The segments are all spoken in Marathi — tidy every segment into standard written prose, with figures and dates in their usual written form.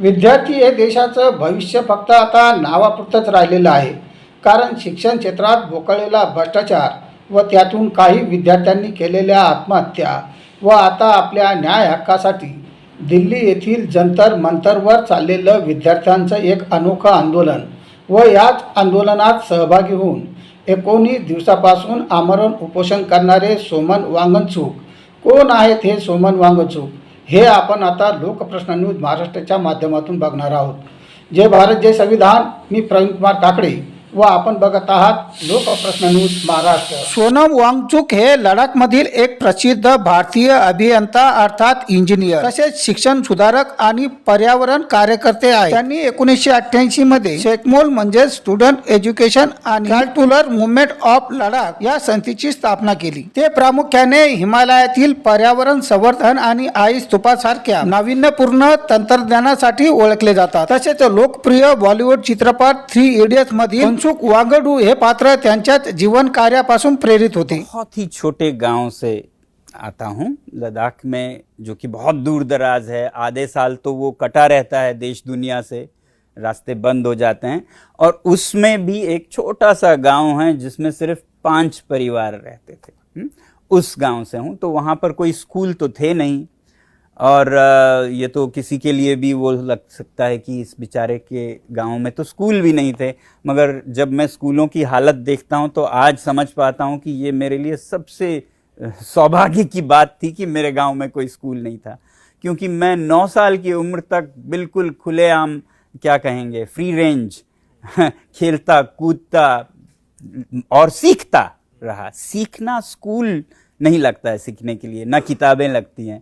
विद्यार्थी हे देशाचं भविष्य फक्त आता नावापुरतंच राहिलेलं आहे. कारण शिक्षण क्षेत्रात बोकळलेला भ्रष्टाचार व त्यातून काही विद्यार्थ्यांनी केलेल्या आत्महत्या व आता आपल्या न्याय हक्कासाठी दिल्ली येथील जंतर मंतरवर चाललेलं विद्यार्थ्यांचं एक अनोखं आंदोलन व याच आंदोलनात सहभागी होऊन 19 दिवसापासून आमरण उपोषण करणारे सोमन वांगचूक कोण आहेत? हे सोमन वांगचूक हे आपण आता लोकप्रश्न न्यूज महाराष्ट्राच्या माध्यमातून बघणार आहोत. जय भारत जय संविधान. मी प्रवीण कुमार काकडे व आपण बघत आहात लोकप्रश्न न्यूज महाराष्ट्र. सोनम वांगचूक हे लडाखमधील एक प्रसिद्ध भारतीय अभियंता अर्थात इंजिनियर तसेच शिक्षण सुधारक आणि पर्यावरण कार्यकर्ते आहेत. त्यांनी 1988 मध्ये शेकमोल म्हणजे स्टुडंट एज्युकेशन आणि कल्चरल मुवमेंट ऑफ लडाख या संस्थेची स्थापना केली. ते प्रामुख्याने हिमालयातील पर्यावरण संवर्धन आणि आई स्तूपासारख्या नाविन्यपूर्ण तंत्रज्ञानासाठी ओळखले जातात. तसेच लोकप्रिय बॉलिवूड चित्रपट 3 इडियट्स मधील मनसुख वांगडू हे पात्र त्यांच्याच जीवन कार्यापासून प्रेरित होते. बहुत ही छोटे गांव से आता हूँ लद्दाख में, जो कि बहुत दूर दराज है. आधे साल तो वो कटा रहता है देश दुनिया से, रास्ते बंद हो जाते हैं. और उसमें भी एक छोटा सा गांव है जिसमें सिर्फ 5 परिवार रहते थे. उस गांव से हूँ. तो वहाँ पर कोई स्कूल तो थे नहीं और ये तो किसी के लिए भी वो लग सकता है कि इस बेचारे के गांव में तो स्कूल भी नहीं थे. मगर जब मैं स्कूलों की हालत देखता हूँ तो आज समझ पाता हूँ कि ये मेरे लिए सबसे सौभाग्य की बात थी कि मेरे गांव में कोई स्कूल नहीं था. क्योंकि मैं 9 साल की उम्र तक बिल्कुल खुलेआम, क्या कहेंगे, फ्री रेंज खेलता कूदता और सीखता रहा. सीखना स्कूल नहीं लगता है सीखने के लिए, ना किताबें लगती हैं.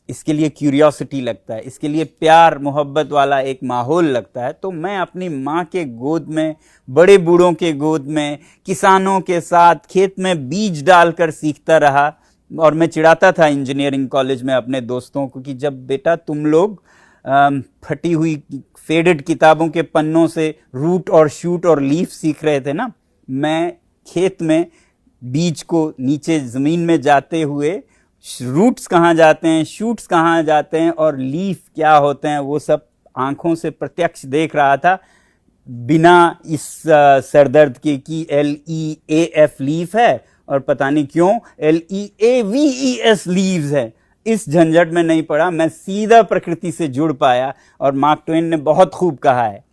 इसके लिए क्यूरियोसिटी लगता है, इसके लिए प्यार मोहब्बत वाला एक माहौल लगता है. तो मैं अपनी माँ के गोद में, बड़े बूढ़ों के गोद में, किसानों के साथ खेत में बीज डालकर सीखता रहा. और मैं चिढ़ाता था इंजीनियरिंग कॉलेज में अपने दोस्तों को कि जब बेटा तुम लोग फटी हुई फेडेड किताबों के पन्नों से रूट और शूट और लीफ सीख रहे थे ना, मैं खेत में बीज को नीचे ज़मीन में जाते हुए रूट्स कहाँ जाते हैं, शूट्स कहाँ जाते हैं और लीफ क्या होते हैं, वो सब आँखों से प्रत्यक्ष देख रहा था. बिना इस सरदर्द के कि LEAF लीफ है और पता नहीं क्यों LEAVES लीव्स है. इस झंझट में नहीं पड़ा. मैं सीधा प्रकृति से जुड़ पाया. और मार्क ट्वेन ने बहुत खूब कहा है,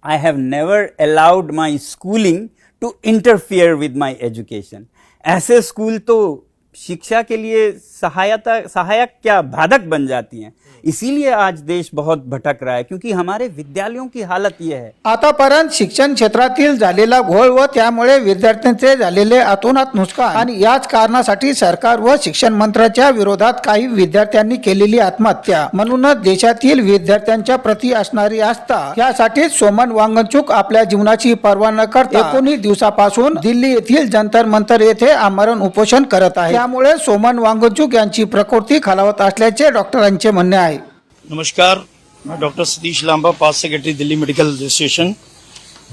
I have never allowed my schooling to interfere with my education. ऐसे स्कूल तो शिक्षा के लिए सहायक क्या बाधक बन जाती हैं. इसीलिए आज देश बहुत भटक रहा है, क्योंकि हमारे विद्यालयों की हालत ये है. आतापर्यंत शिक्षण क्षेत्रातील झालेला घोळ व त्यामुळे विद्यार्थ्यांचे झालेले अतोनात नुकसान आणि याच कारणासाठी सरकार व शिक्षण मंत्र्याच्या विरोधात काही विद्यार्थ्यांनी केलेली आत्महत्या. म्हणूनच देशातील विद्यार्थ्यांच्या प्रती असणारी आस्था यासाठी सोमन वांगचूक आपल्या जीवनाची पर्वा न करता 19 दिवसापासून दिल्ली येथील जंतर मंतर येथे आमरण उपोषण करत आहे. त्यामुळे सोमन वांगचूक यांची प्रकृती खालावत असल्याचे डॉक्टरांचे म्हणणे आहे. नमस्कार, मैं doctor Satish Lamba, past secretary Delhi medical association.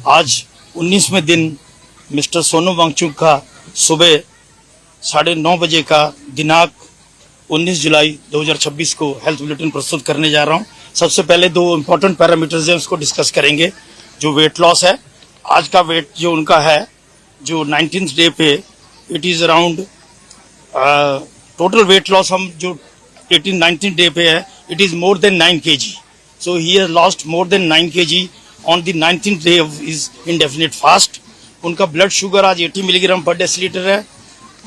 आज 19वें दिन मिस्टर सोनम वांगचूक का सुबह 9:30 बजे का दिनांक 19 जुलाई 2026 को हेल्थ बुलेटिन प्रस्तुत करने जा रहा हूं. सबसे पहले 2 इम्पोर्टेंट पैरामीटर्स हैं, उसको डिस्कस करेंगे. जो वेट लॉस है, आज का वेट जो उनका है, जो 19th डे पे it is around total weight loss हम जो 19th डे पे है, it is more than 9 kg. So he has lost more than 9 kg on the 19th day of his indefinite fast. उनका ब्लड शुगर आज 80 मिलीग्राम पर डेसीलीटर है,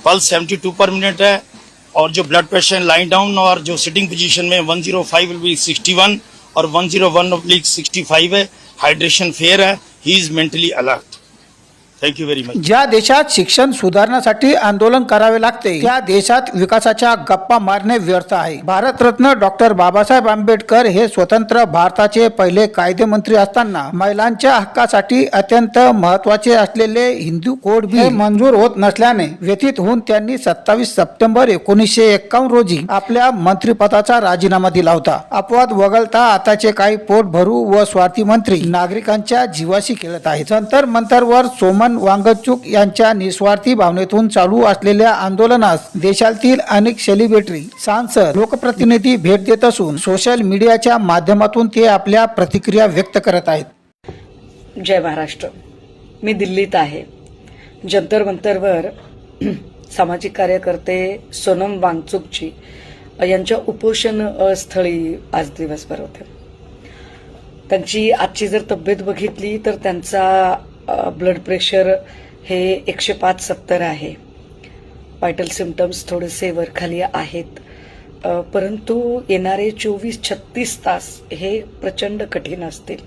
पल्स 72 पर मिनट है, और जो ब्लड प्रेशर लाइन डाउन और जो सिटिंग पोजीशन में 105/61 और 101/65 है. हाइड्रेशन फेयर है. He is mentally alert. Thank you very much. ज्या देशात शिक्षण सुधारण्यासाठी आंदोलन करावे लागते त्या देशात विकासाच्या गप्पा मारणे व्यर्थ आहे. भारतरत्न डॉक्टर बाबासाहेब आंबेडकर हे स्वतंत्र भारताचे पहिले कायदेमंत्री असताना महिलांच्या हक्कासाठी अत्यंत महत्त्वाचे असलेले हिंदू कोड बिल मंजूर होत नसल्याने व्यथित होऊन त्यांनी 27 सप्टेंबर 1951 रोजी आपल्या मंत्रिपदाचा राजीनामा दिला होता. अपवाद वगळता आताचे काही पोट भरू व स्वार्थी मंत्री नागरिकांच्या जीवाशी खेळत आहेत. जंतर मंतरवर सोमन सोमन वांगचूक यांच्या निस्वार्थी भावनेतून चालू असलेल्या आंदोलनास देशातील अनेक सेलिब्रिटी, सांसद, लोकप्रतिनिधी भेट देत असून सोशल मीडियाच्या माध्यमातून ते आपल्या प्रतिक्रिया व्यक्त करत आहेत. जय महाराष्ट्र. मी दिल्लीत आहे. जंतर मंतरवर सामाजिक कार्यकर्ते सोनम वांगचुकजी यांच्या उपोषण स्थळी आज दिवसभर होते. त्यांची आजची जर तब्येत बघितली तर त्यांचा ब्लड प्रेशर हे 105/70 आहे. वायटल सिम्पटम्स थोडेसे वरखाली आहेत, परंतु येणारे 24-36 तास हे प्रचंड कठीण असतील.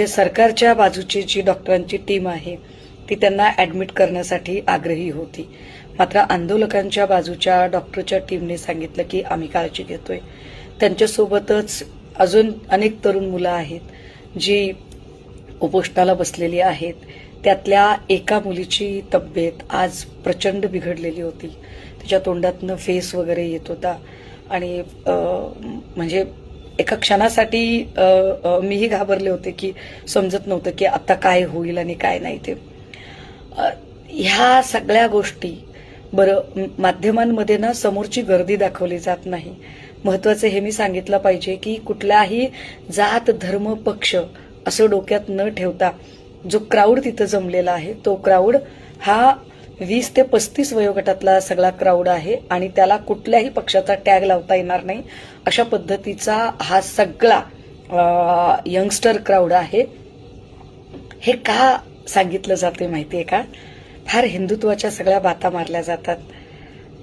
सरकारच्या बाजूची जी डॉक्टरांची टीम आहे ती त्यांना ॲडमिट करण्यासाठी आग्रही होती. मात्र आंदोलकांच्या बाजूच्या डॉक्टरच्या टीमने सांगितलं की आम्ही काळजी घेतोय. त्यांच्यासोबतच अजून अनेक तरुण मुलं आहेत जी उपोषणाला बसलेली आहेत. त्यातल्या एका मुलीची तब्येत आज प्रचंड बिघडलेली होती. तिच्या तोंडातनं फेस वगैरे येत होता आणि म्हणजे एका क्षणासाठी मीही घाबरले होते की समजत नव्हतं की आता काय होईल आणि काय नाही ते. ह्या सगळ्या गोष्टी बरं माध्यमांमध्ये ना समोरची गर्दी दाखवली जात नाही. महत्वाचं हे मी सांगितलं पाहिजे की कुठलाही जात, धर्म, पक्ष असं डोक्यात न ठेवता जो क्राऊड तिथं जमलेला आहे तो क्राऊड हा 20 ते 35 वयोगटातला सगळा क्राऊड आहे आणि त्याला कुठल्याही पक्षाचा टॅग लावता येणार नाही अशा पद्धतीचा हा सगळा यंगस्टर क्राऊड आहे. हे का सांगितलं जाते माहितीये का? फार हिंदुत्वाच्या सगळ्या बाता मारल्या जातात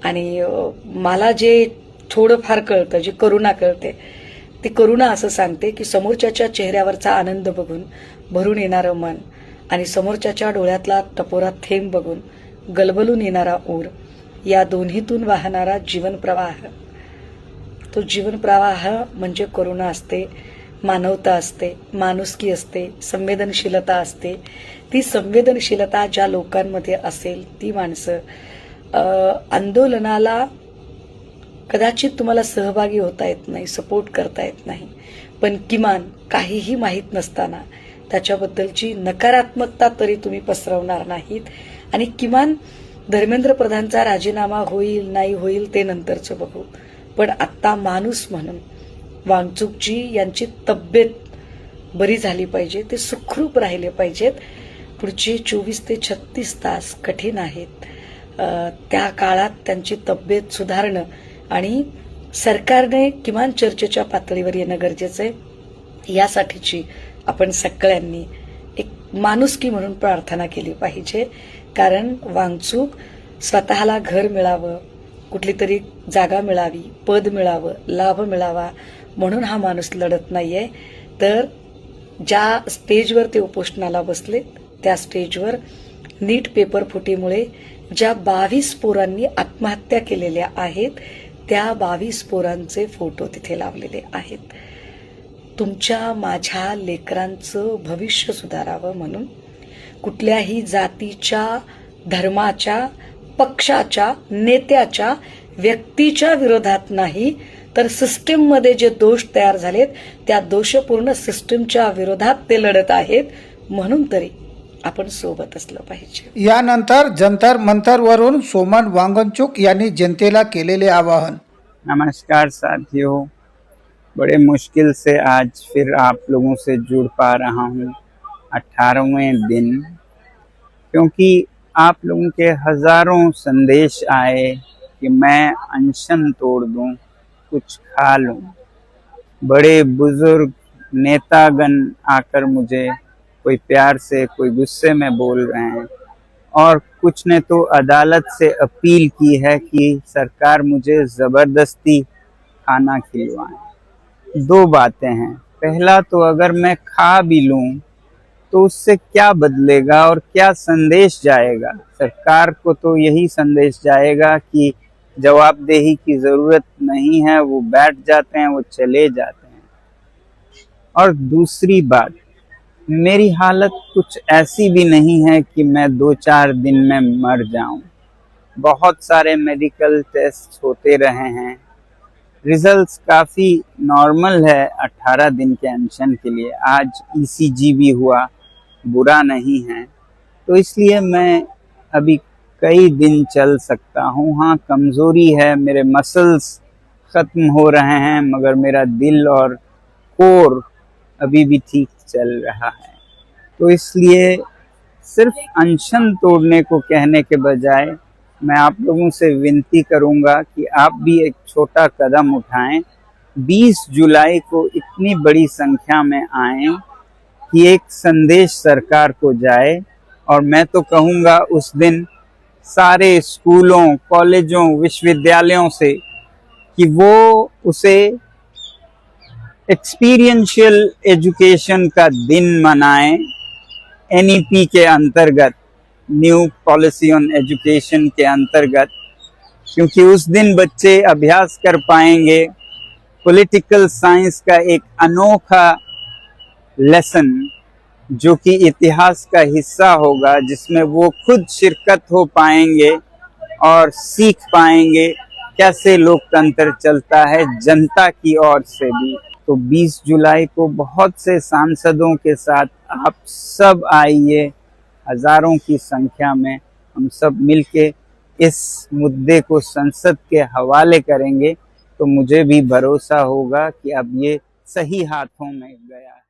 आणि मला जे थोडंफार कळतं, जी करुणा कळते ती करुणा असं सांगते की समोरच्याच्या चेहऱ्यावरचा आनंद बघून भरून येणारं मन आणि समोरच्याच्या डोळ्यातला टपोरा थेंब बघून गलबलून येणारा ऊर, या दोन्हीतून वाहणारा जीवनप्रवाह, तो जीवनप्रवाह म्हणजे करुणा असते, मानवता असते, माणुसकी असते, संवेदनशीलता असते. ती संवेदनशीलता ज्या लोकांमध्ये असेल ती माणसं आंदोलनाला कदाचित तुम्हाला सहभागी होता येत नाही, सपोर्ट करता येत नाही, पण किमान काहीही माहीत नसताना त्याच्याबद्दलची नकारात्मकता तरी तुम्ही पसरवणार नाहीत आणि किमान धर्मेंद्र प्रधानचा राजीनामा होईल नाही होईल ते नंतरचं बघू, पण आत्ता माणूस म्हणून वांगचुकजी यांची तब्येत बरी झाली पाहिजे, ते सुखरूप राहिले पाहिजेत. पुढचे 24 ते 36 तास कठीण आहेत. त्या काळात त्यांची तब्येत सुधारणं आणि सरकारने किमान चर्चेच्या पातळीवर येणं गरजेचं आहे. यासाठीची आपण सगळ्यांनी एक माणुसकी म्हणून प्रार्थना केली पाहिजे. कारण वांगचूक स्वतःला घर मिळावं, कुठली तरी जागा मिळावी, पद मिळावं, लाभ मिळावा म्हणून हा माणूस लढत नाहीये. तर ज्या स्टेजवर ते उपोषणाला बसले त्या स्टेजवर नीट पेपर फुटीमुळे ज्या 22 पोरांनी आत्महत्या केलेल्या आहेत त्या 22 पोरांचे फोटो तिथे लावलेले आहेत. तुमच्या माझ्या लेकरांचं भविष्य सुधारावं म्हणून कुठल्याही जातीच्या, धर्माच्या, पक्षाच्या, नेत्याच्या, व्यक्तीच्या विरोधात नाही तर सिस्टीममध्ये जे दोष तयार झालेत त्या दोषपूर्ण सिस्टीमच्या विरोधात ते लढत आहेत. म्हणून तरी आपण सोबत असलं पाहिजे. यानंतर जंतर मंतरवरून सोमन वांगचूक यांनी जनतेला केलेले आवाहन. नमस्कार साथियों, बड़े मुश्किल से आज फिर आप लोगों से जुड़ पा रहा हूँ 18वें दिन, क्योंकि आप लोगों के हजारों संदेश आए कि मैं अनशन तोड़ दूं, कुछ खा लूं. बड़े बुजुर्ग नेतागण आकर मुझे कोई प्यार से, कोई गुस्से में बोल रहे हैं और कुछ ने तो अदालत से अपील की है कि सरकार मुझे जबरदस्ती खाना खिलवाए. 2 बातें हैं. पहला तो अगर मैं खा भी लूं तो उससे क्या बदलेगा और क्या संदेश जाएगा? सरकार को तो यही संदेश जाएगा कि जवाबदेही की जरूरत नहीं है, वो बैठ जाते हैं, वो चले जाते हैं. और दूसरी बात, मेरी हालत कुछ ऐसी भी नहीं है कि मैं 2-4 दिन में मर जाऊं. बहुत सारे मेडिकल टेस्ट होते रहे हैं, रिजल्ट्स काफ़ी नॉर्मल है 18 दिन के अनशन के लिए. आज ECG भी हुआ, बुरा नहीं है, तो इसलिए मैं अभी कई दिन चल सकता हूँ। हाँ, कमज़ोरी है, मेरे मसल्स ख़त्म हो रहे हैं, मगर मेरा दिल और कोर अभी भी ठीक चल रहा है। तो इसलिए सिर्फ अनशन तोड़ने को कहने के बजाय मैं आप लोगों से विनती करूंगा कि आप भी एक छोटा कदम उठाएं। 20 जुलाई को इतनी बड़ी संख्या में आएं कि एक संदेश सरकार को जाए, और मैं तो कहूँगा उस दिन सारे स्कूलों, कॉलेजों, विश्वविद्यालयों से कि वो उसे एक्सपीरियंशियल एजुकेशन का दिन मनाएं, NEP के अंतर्गत, न्यू पॉलिसी ऑन एजुकेशन के अंतर्गत, क्योंकि उस दिन बच्चे अभ्यास कर पाएंगे पॉलिटिकल साइंस का एक अनोखा लेसन, जो कि इतिहास का हिस्सा होगा, जिसमें वो खुद शिरकत हो पाएंगे और सीख पाएंगे कैसे लोकतंत्र चलता है जनता की ओर से भी। तो 20 जुलाई को बहुत से सांसदों के साथ आप सब आइए, हजारों की संख्या में हम सब मिलके इस मुद्दे को संसद के हवाले करेंगे, तो मुझे भी भरोसा होगा कि अब ये सही हाथों में गया है।